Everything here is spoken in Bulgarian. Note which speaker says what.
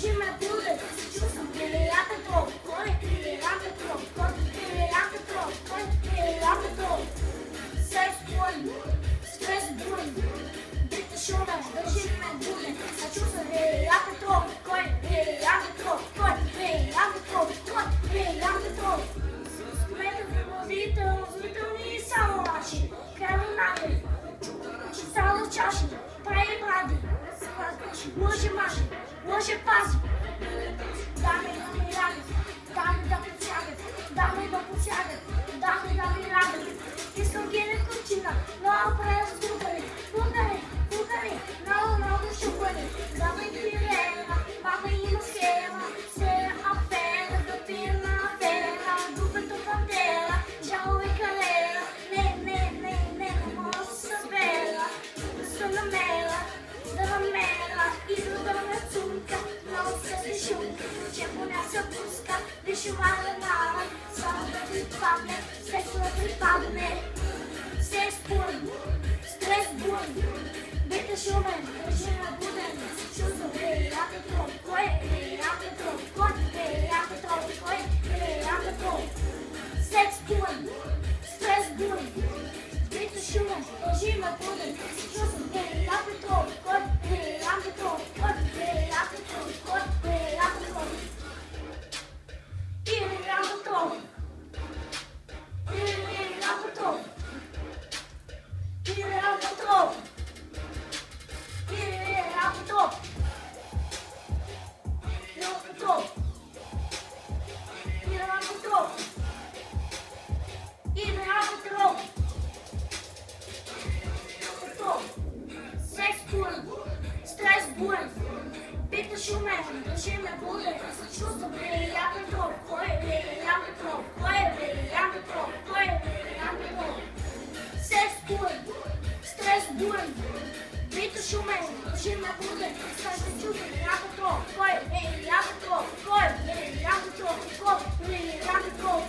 Speaker 1: Държи ме буден, чувствам брилянта трол, кой е брилянта трол, кой е брилянта трол, кой е брилянта трол. Секс бурн, стрес бурн, бите шумен, държи ме буден, чувствам брилянта трол, кой е брилянта трол, кой е брилянта трол, кой е брилянта трол. Зрителни само наши, крайно наглед, само чаши, прави млади, лъже маши, лъже пази. Даме да ми радят, даме да подсягат, даме да подсягат, даме да ми радят. Искам гене кучина, много преразгубани, кукари, много шукани. Даме пирена, мама има схема, се афера, гъпина афера, дупето пантера, жалове калера. Не мога да се събера, да се намера, изрода на цунка, много се дишунка, че поня се пуска, вишумара нава, само да припадне, секс да припадне. Секс бурн, стрес бурн, бите шумен, държи ме буден, чувствам брилянта трол, кой е брилянта трол, кой е брилянта трол, кой е брилянта трол. Секс бурн, стрес бурн, бите шумен, държи ме буден, чувствам брилянта трол, кой е брилянта трол, кой е брилянта трол, кой е брилянта трол. Брилянта трол, брилянта трол, брилянта трол, брилянта трол, брилянта трол, брилянта трол, брилянта трол. Секс бурн, стрес бурн, бите шумен, държи ме буден, чувствам брилянта трол, кой е брилянта трол, кой е брилянта трол, кой е брилянта трол. Секс бурн, стрес бурн, бите шумен, държи ме буден, чувствам брилянта трол, кой е брилянта трол, кой е брилянта трол, кой е брилянта трол.